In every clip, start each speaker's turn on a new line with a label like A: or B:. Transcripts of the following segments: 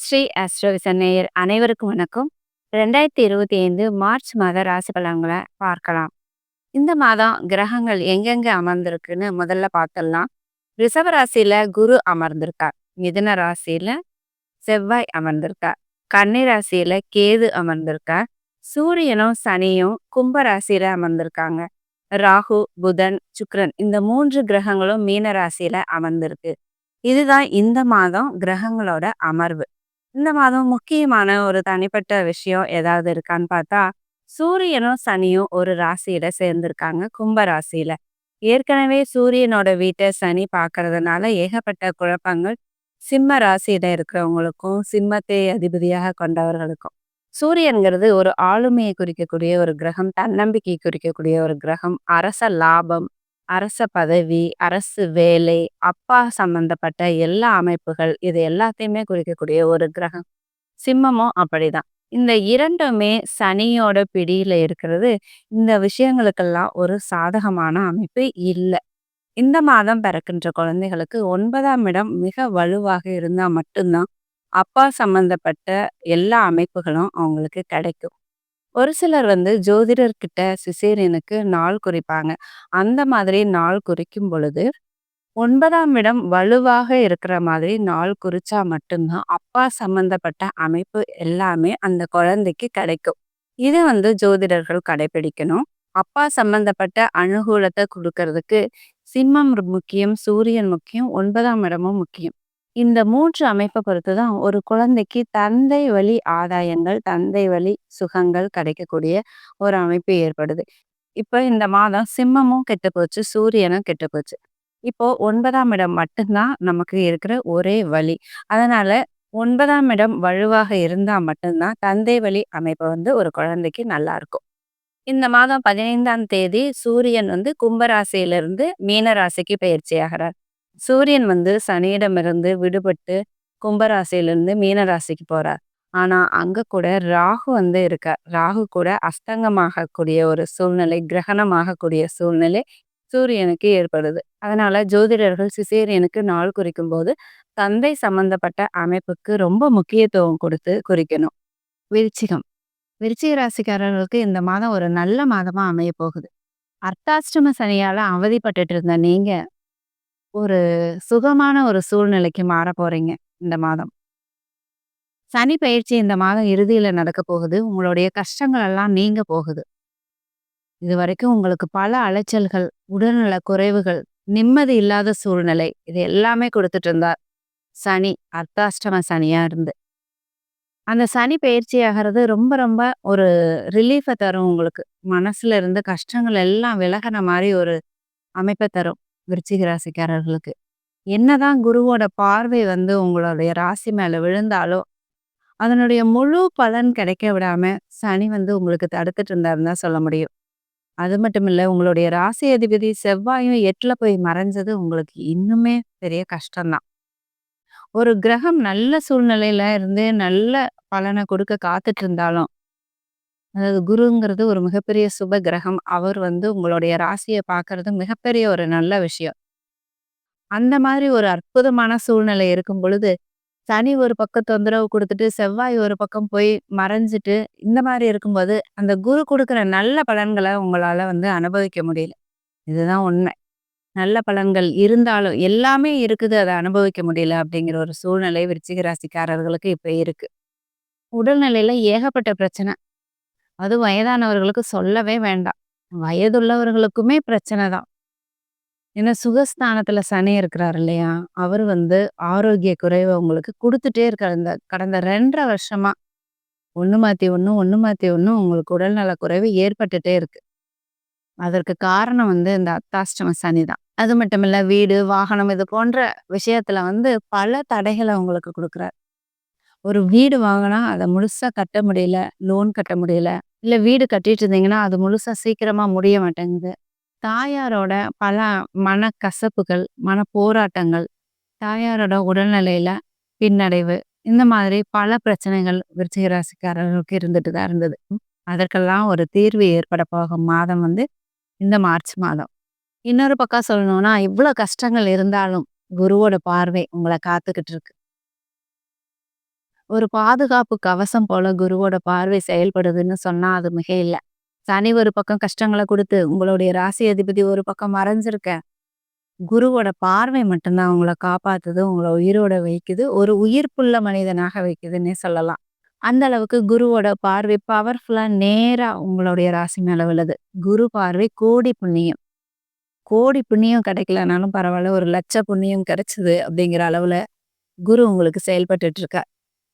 A: ஸ்ரீ ஆஸ்ட்ரோவிசன் நேயர் அனைவருக்கும் வணக்கம். 2025 மார்ச் மாத ராசி பலன்களை பார்க்கலாம். இந்த மாதம் கிரகங்கள் எங்கெங்க அமர்ந்திருக்குன்னு முதல்ல பார்த்துடலாம். ரிஷப ராசியில குரு அமர்ந்திருக்கார். மிதுன ராசியில செவ்வாய் அமர்ந்திருக்கார். கன்னி ராசியில கேது அமர்ந்திருக்கார். சூரியனும் சனியும் கும்ப ராசியில அமர்ந்திருக்காங்க. ராகு, புதன், சுக்கிரன் இந்த 3 கிரகங்களும் மீன ராசியில அமர்ந்திருக்கு. இதுதான் இந்த மாதம் கிரகங்களோட அமர்வு. இந்த மாதம் முக்கியமான ஒரு தனிப்பட்ட விஷயம் ஏதாவது இருக்கான்னு பார்த்தா, சூரியனும் சனியும் ஒரு ராசியில சேர்ந்திருக்காங்க கும்ப ராசியில. ஏற்கனவே சூரியனோட வீட்டை சனி பார்க்கறதுனால ஏகப்பட்ட குழப்பங்கள் சிம்ம ராசியில இருக்கிறவங்களுக்கும், சிம்மத்தை அதிபதியாக கொண்டவர்களுக்கும். சூரியன்கிறது ஒரு ஆளுமையை குறிக்கக்கூடிய ஒரு கிரகம், தன்னம்பிக்கை குறிக்கக்கூடிய ஒரு கிரகம், அரச லாபம், அரச பதவி, அரசு வேலை, அப்பா சம்பந்தப்பட்ட எல்லா அமைப்புகள் இது எல்லாத்தையுமே குறிக்கக்கூடிய ஒரு கிரகம். சிம்மமும் அப்படிதான். இந்த 2மே சனியோட பிடியில இருக்கிறது, இந்த விஷயங்களுக்கெல்லாம் ஒரு சாதகமான அமைப்பு இல்ல. இந்த மாதம் பிறக்கின்ற குழந்தைகளுக்கு 9ஆம் இடம் மிக வலுவாக இருந்தா மட்டும்தான், அப்பா சம்பந்தப்பட்ட எல்லா அமைப்புகளும் அவங்களுக்கு கிடைக்கும். ஒரு சிலர் ஜோதிடர்கிட்ட சிசேரியனுக்கு நாள் குறிப்பாங்க. அந்த மாதிரி நாள் குறிக்கும் பொழுது 9ஆம் இடம் வலுவாக இருக்கிற மாதிரி நாள் குறிச்சா மட்டும்தான் அப்பா சம்பந்தப்பட்ட அமைப்பு எல்லாமே அந்த குழந்தைக்கு கிடைக்கும். இது ஜோதிடர்கள் கடைபிடிக்கணும். அப்பா சம்பந்தப்பட்ட அனுகூலத்தை கொடுக்கறதுக்கு சிம்மம் முக்கியம், சூரியன் முக்கியம், 9ஆம் இடமும் முக்கியம். இந்த 3 அமைப்பை பொறுத்து தான் ஒரு குழந்தைக்கு தந்தை வழி ஆதாயங்கள், தந்தை வழி சுகங்கள் கிடைக்கக்கூடிய ஒரு அமைப்பு ஏற்படுது. இப்ப இந்த மாதம் சிம்மமும் கெட்டு போச்சு, சூரியனும் கெட்டு போச்சு. இப்போ 9ஆம் இடம் மட்டும்தான் நமக்கு இருக்கிற ஒரே வழி. அதனால 9ஆம் இடம் வலுவாக இருந்தா மட்டும்தான் தந்தை வழி அமைப்பு ஒரு குழந்தைக்கு நல்லா இருக்கும். இந்த மாதம் 15ஆம் தேதி சூரியன் கும்பராசியிலிருந்து மீன ராசிக்கு பயிற்சியாகிறார். சூரியன் சனியிடமிருந்து விடுபட்டு கும்பராசியிலிருந்து மீன ராசிக்கு போறார். ஆனா அங்க கூட ராகு இருக்கார். ராகு கூட அஸ்தங்கமாகக்கூடிய ஒரு சூழ்நிலை, கிரகணமாகக்கூடிய சூழ்நிலை சூரியனுக்கு ஏற்படுது. அதனால ஜோதிடர்கள் சிசேரியனுக்கு நாள் குறிக்கும் போது தந்தை சம்பந்தப்பட்ட அமைப்புக்கு ரொம்ப முக்கியத்துவம் கொடுத்து குறிக்கணும். விருச்சிகம். விருச்சிக ராசிக்காரர்களுக்கு இந்த மாதம் ஒரு நல்ல மாதமா அமைய போகுது. அர்த்தாஷ்டம சனியால அவதிப்பட்டுட்டு இருந்த நீங்க ஒரு சுகமான ஒரு சூழ்நிலைக்கு மாற போறீங்க இந்த மாதம். சனி பயிற்சி இந்த மாதம் இறுதியில நடக்க போகுது. உங்களுடைய கஷ்டங்கள் எல்லாம் நீங்க போகுது. இதுவரைக்கும் உங்களுக்கு பல அலைச்சல்கள், உடல்நல குறைவுகள், நிம்மதி இல்லாத சூழ்நிலை இது எல்லாமே கொடுத்துட்டு இருந்தார் சனி, அர்த்தாஷ்டம சனியா இருந்து. அந்த சனி பயிற்சி ஆகிறது ரொம்ப ரொம்ப ஒரு ரிலீஃபை தரும் உங்களுக்கு. மனசுல இருந்து கஷ்டங்கள் எல்லாம் விலகின மாதிரி ஒரு அமைப்பை தரும் விருச்சிக ராசிக்காரர்களுக்கு. என்னதான் குருவோட பார்வை உங்களுடைய ராசி மேல விழுந்தாலும், அதனுடைய முழு பலன் கிடைக்க விடாம சனி உங்களுக்கு தடுத்துட்டு இருந்தாருன்னு தான் சொல்ல முடியும். அது மட்டும் இல்ல, உங்களுடைய ராசி அதிபதி செவ்வாயும் 8ல போய் மறைஞ்சது உங்களுக்கு இன்னுமே பெரிய கஷ்டம்தான். ஒரு கிரகம் நல்ல சூழ்நிலையில இருந்து நல்ல பலனை கொடுக்க காத்துட்டு இருந்தாலும், அதாவது குருங்கிறது ஒரு மிகப்பெரிய சுப கிரகம். அவர் உங்களுடைய ராசியை பார்க்கறது மிகப்பெரிய ஒரு நல்ல விஷயம். அந்த மாதிரி ஒரு அற்புதமான சூழ்நிலை இருக்கும் பொழுது, சனி ஒரு பக்கம் தொந்தரவு குடுத்துட்டு, செவ்வாய் ஒரு பக்கம் போய் மறைஞ்சிட்டு, இந்த மாரி இருக்கும்போது, அந்த குரு குடுக்குற நல்ல பலன்கள உங்களால அனுபவிக்க முடியல. இதுதான் உண்மை. நல்ல பலன்கள் இருந்தாலும், எல்லாமே இருக்குது அத அனுபவிக்க முடியல அப்படிங்கிற ஒரு சூழ்நிலை விருச்சிக ராசிக்காரர்களுக்கு இப்ப இருக்கு. உடல்நிலையில ஏகப்பட்ட பிரச்சனை. அதுவும் வயதானவர்களுக்கு சொல்லவே வேண்டாம். வயதுள்ளவர்களுக்குமே பிரச்சனை தான். ஏன்னா சுகஸ்தானத்துல சனி இருக்கிறார் இல்லையா? அவரு ஆரோக்கிய குறைவ உங்களுக்கு குடுத்துட்டே இருக்காரு. இந்த கடந்த 2 1/2 வருஷமா. ஒண்ணு மாத்தி ஒண்ணு, ஒண்ணு மாத்தி ஒண்ணு உங்களுக்கு உடல்நல குறைவு ஏற்பட்டுட்டே இருக்கு. அதற்கு காரணம் இந்த அர்த்தாஷ்டம சனி தான். அது மட்டும் இல்ல, வீடு, வாகனம் இது போன்ற விஷயத்துல பல தடைகள உங்களுக்கு குடுக்குறார். ஒரு வீடு வாங்குனா, அத முழுசா கட்ட முடியல, லோன் கட்ட முடியல. இல்ல வீடு கட்டிட்டு இருந்தீங்கன்னா, அது முழுசா சீக்கிரமா முடிய மாட்டேங்குது. தாயாரோட பல மனக்கசப்புகள், மன போராட்டங்கள், தாயாரோட உடல்நிலையில பின்னடைவு, இந்த மாதிரி பல பிரச்சனைகள் விருச்சிக ராசிக்காரர்களுக்கு இருந்துட்டு தான் இருந்தது. அதற்கெல்லாம் ஒரு தீர்வு ஏற்பட போகும் மாதம் இந்த மார்ச் மாதம். இன்னொரு பக்கம் சொல்லணும்னா, இவ்ளோ கஷ்டங்கள் இருந்தாலும் குருவோட பார்வை உங்கள காத்துக்கிட்டு இருக்கு. ஒரு பாதுகாப்பு கவசம் போல குருவோட பார்வை செயல்படுதுன்னு சொன்னா அது மிக இல்ல. சனி ஒரு பக்கம் கஷ்டங்கள குடுத்து, உங்களுடைய ராசி அதிபதி ஒரு பக்கம் மறைஞ்சிருக்க, குருவோட பார்வை மட்டும் தான் உங்கள காப்பாத்துது, உங்கள உயிரோட வைக்குது. ஒரு உயிர்ப்புள்ள மனிதனாக வைக்குதுன்னே சொல்லலாம். அந்த அளவுக்கு குருவோட பார்வை பவர்ஃபுல்லா நேரா உங்களுடைய ராசி மேல விழுது. குரு பார்வை கோடி புண்ணியம். கோடி புண்ணியம் கிடைக்கலனாலும் பரவால்ல, ஒரு லட்ச புண்ணியம் கிடைச்சது அப்படிங்கிற அளவுல குரு உங்களுக்கு செயல்பட்டுட்டு இருக்கார்.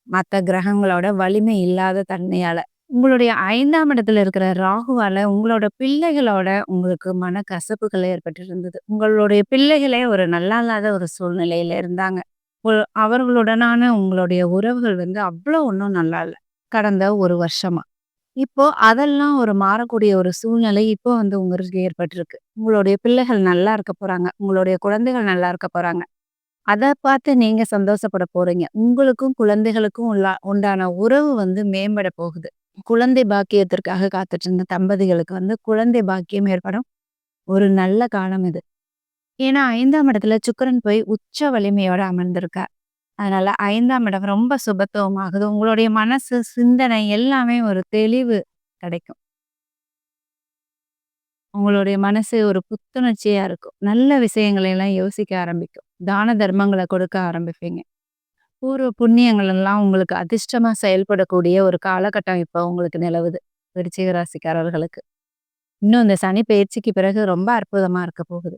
A: மத்த கிரகங்களோட வலிமை இல்லாத தன்மையால. உங்களுடைய 5ஆம் இடத்துல இருக்கிற ராகுவால உங்களோட பிள்ளைகளோட உங்களுக்கு மனக்கசப்புகள் ஏற்பட்டிருந்தது. உங்களுடைய பிள்ளைகளே ஒரு நல்லா இல்லாத ஒரு சூழ்நிலையில இருந்தாங்க. அவர்களுடனான உங்களுடைய உறவுகள் அவ்வளோ ஒண்ணும் நல்லா இல்ல. கடந்த 1 வருஷமா. இப்போ அதெல்லாம் ஒரு மாறக்கூடிய ஒரு சூழ்நிலை இப்போ உங்களுக்கு ஏற்பட்டிருக்கு. உங்களுடைய பிள்ளைகள் நல்லா இருக்க போறாங்க. உங்களுடைய குழந்தைகள் நல்லா இருக்க போறாங்க. அத பார்த்து நீங்க சந்தோஷப்பட போறீங்க. உங்களுக்கும் குழந்தைகளுக்கும் உண்டான உறவு மேம்பட போகுது. குழந்தை பாக்கியத்திற்காக காத்துட்டு இருந்த தம்பதிகளுக்கு குழந்தை பாக்கியம் ஏற்படும் ஒரு நல்ல காலம் இது. ஏன்னா 5ஆம் இடத்துல சுக்கிரன் போய் உச்ச வலிமையோட அமர்ந்திருக்கார். அதனால 5ஆம் இடம் ரொம்ப சுபத்துவமாகுது. உங்களுடைய மனசு, சிந்தனை எல்லாமே ஒரு தெளிவு கிடைக்கும். உங்களுடைய மனசு ஒரு புத்துணர்ச்சியா இருக்கும். நல்ல விஷயங்களை எல்லாம் யோசிக்க ஆரம்பிக்கும். தான தர்மங்கள கொடுக்க ஆரம்பிப்பீங்க. பூர்வ புண்ணியங்கள் எல்லாம் உங்களுக்கு அதிர்ஷ்டமா செயல்படக்கூடிய ஒரு காலகட்டம் இப்போ உங்களுக்கு நிலவுது. விருச்சிக ராசிக்காரர்களுக்கு. இன்னும் இந்த சனி பெயர்ச்சிக்கு பிறகு ரொம்ப அற்புதமா இருக்க போகுது.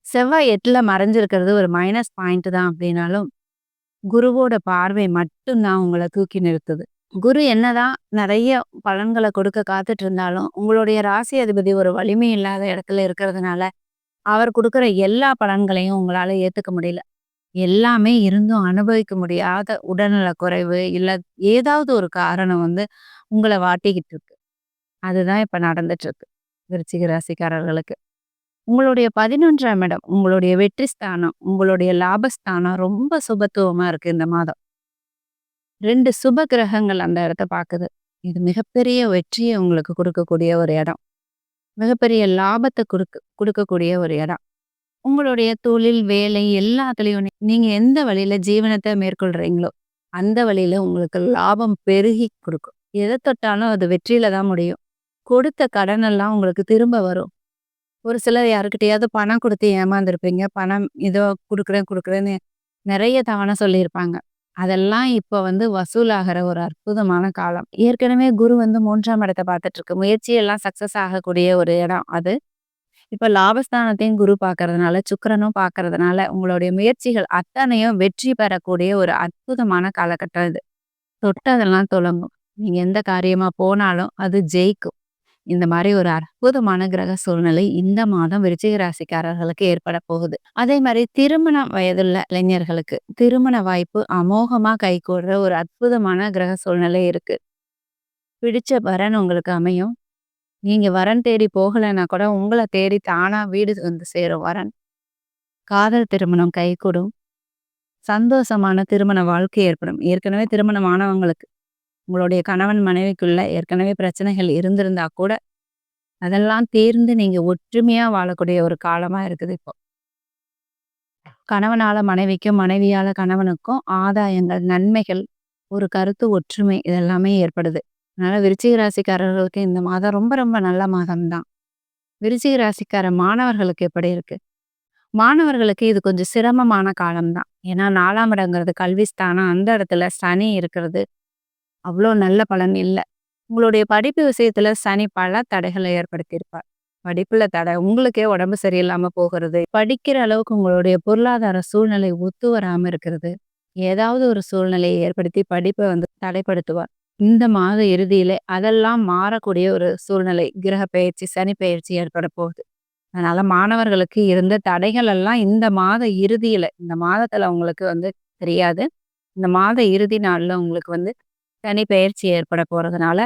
A: செவ்வாய் 8ல மறைஞ்சிருக்கிறது ஒரு மைனஸ் பாயிண்ட் தான் அப்படின்னாலும், குருவோட பார்வை மட்டும் தான் உங்கள தூக்கி நிறுத்துது. குரு என்னதான் நிறைய பலன்கள கொடுக்க காத்துட்டு இருந்தாலும், உங்களுடைய ராசி அதிபதி ஒரு வலிமை இல்லாத இடத்துல இருக்கிறதுனால, அவர் குடுக்குற எல்லா பலன்களையும் உங்களால ஏத்துக்க முடியல. எல்லாமே இருந்தும் அனுபவிக்க முடியாத உடல்நலக் குறைவு, இல்ல ஏதாவது ஒரு காரணம் உங்கள வாட்டிக்கிட்டு இருக்கு. அதுதான் இப்ப நடந்துட்டு இருக்கு. விருச்சிக ராசிக்காரர்களுக்கு. உங்களுடைய 11ஆம் இடம், உங்களுடைய வெற்றி ஸ்தானம், உங்களுடைய லாபஸ்தானம் ரொம்ப சுபத்துவமா இருக்கு இந்த மாதம். 2 சுப கிரகங்கள் அந்த இடத்த பாக்குது. இது மிகப்பெரிய வெற்றிய உங்களுக்கு குடுக்கக்கூடிய ஒரு இடம். மிகப்பெரிய லாபத்த குடுக்கக்கூடிய ஒரு இடம். உங்களுடைய தொழில், வேலை எல்லாத்துலயும் நீங்க எந்த வழியில ஜீவனத்த மேற்கொள்றீங்களோ, அந்த வழியில உங்களுக்கு லாபம் பெருகி குடுக்கும். எத தொட்டாலும் அது வெற்றியில தான் முடியும். கொடுத்த கடன் எல்லாம் உங்களுக்கு திரும்ப வரும். ஒரு சிலர் யாருக்கிட்டயாவது பணம் குடுத்து ஏமாந்துருப்பீங்க. பணம் ஏதோ குடுக்குறேன்னு நெறைய தவணை சொல்லியிருப்பாங்க. அதெல்லாம் இப்ப வசூலாகிற ஒரு அற்புதமான காலம். ஏற்கனவே குரு 3ஆம் இடத்த பார்த்துட்டு இருக்கு. முயற்சி எல்லாம் சக்சஸ் ஆகக்கூடிய ஒரு இடம் அது. இப்ப லாபஸ்தானத்தையும் குரு பார்க்கறதுனால, சுக்கிரனும் பார்க்கறதுனால, உங்களுடைய முயற்சிகள் அத்தனையும் வெற்றி பெறக்கூடிய ஒரு அற்புதமான காலகட்டம் இது. தொட்டதெல்லாம் துலங்கும். நீங்க எந்த காரியமா போனாலும் அது ஜெயிக்கும். இந்த மாரி ஒரு அற்புதமான கிரக சூழ்நிலை இந்த மாதம் விருச்சிக ராசிக்காரர்களுக்கு ஏற்பட போகுது. அதே மாரி திருமண வயதுள்ள இளைஞர்களுக்கு திருமண வாய்ப்பு அமோகமா கைகூடுற ஒரு அற்புதமான கிரக சூழ்நிலை இருக்கு. பிடிச்ச வரன் உங்களுக்கு அமையும். நீங்க வரன் தேடி போகலைன்னா கூட உங்கள தேடி தானா வீடு சேரும் வரன். காதல் திருமணம் கைகூடும். சந்தோஷமான திருமண வாழ்க்கை ஏற்படும். ஏற்கனவே திருமணம் ஆனவங்களுக்கு உங்களுடைய கணவன் மனைவிக்குள்ள ஏற்கனவே பிரச்சனைகள் இருந்திருந்தா கூட அதெல்லாம் தீர்ந்து நீங்க ஒற்றுமையா வாழக்கூடிய ஒரு காலமா இருக்குது இப்போ. கணவனால மனைவிக்கும், மனைவியால கணவனுக்கும் ஆதாயங்கள், நன்மைகள், ஒரு கருத்து ஒற்றுமை இதெல்லாமே ஏற்படுது. அதனால விருச்சிக ராசிக்காரர்களுக்கு இந்த மாதம் ரொம்ப ரொம்ப நல்ல மாதம் தான். விருச்சிக ராசிக்கார மாணவர்களுக்கு எப்படி இருக்கு? மாணவர்களுக்கு இது கொஞ்சம் சிரமமான காலம் தான். ஏன்னா 4ஆம் இடங்கிறது கல்வி ஸ்தானம். அந்த இடத்துல சனி இருக்கிறது அவ்வளோ நல்ல பலன் இல்ல. உங்களுடைய படிப்பு விஷயத்துல சனி பல தடைகளை ஏற்படுத்தியிருப்பார். படிப்புல தடை, உங்களுக்கே உடம்பு சரியில்லாம போகிறது, படிக்கிற அளவுக்கு உங்களுடைய பொருளாதார சூழ்நிலை ஒத்து வராம இருக்கிறது, ஏதாவது ஒரு சூழ்நிலையை ஏற்படுத்தி படிப்பை தடைப்படுத்துவார். இந்த மாத இறுதியிலே அதெல்லாம் மாறக்கூடிய ஒரு சூழ்நிலை கிரக பெயர்ச்சி, சனி பெயர்ச்சி ஏற்பட போகுது. அதனால மாணவர்களுக்கு இருந்த தடைகள் எல்லாம் இந்த மாத இறுதியில, இந்த மாதத்துல உங்களுக்கு தெரியாது. இந்த மாத இறுதி நாள்ல உங்களுக்கு சனி பெயர்ச்சி ஏற்பட போறதுனால,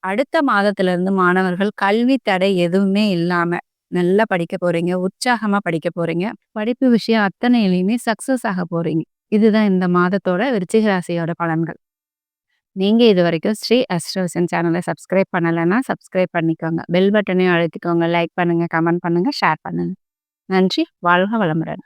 A: அடுத்த மாதத்துல இருந்து மாணவர்கள் கல்வி தடை எதுவுமே இல்லாம நல்லா படிக்க போறீங்க. உற்சாகமா படிக்க போறீங்க. படிப்பு விஷயம் அத்தனையிலயுமே சக்சஸ் ஆக போறீங்க. இதுதான் இந்த மாதத்தோட விருச்சிக ராசியோட பலன்கள். நீங்க இதுவரைக்கும் ஸ்ரீ அஸ்ட்ரோவிஷன் சேனலை சப்ஸ்கிரைப் பண்ணலைன்னா சப்ஸ்கிரைப் பண்ணிக்கோங்க. பெல் பட்டனையும் அழுத்திக்கோங்க. லைக் பண்ணுங்க, கமெண்ட் பண்ணுங்க, ஷேர் பண்ணுங்க. நன்றி. வாழ்க வளமுடன்.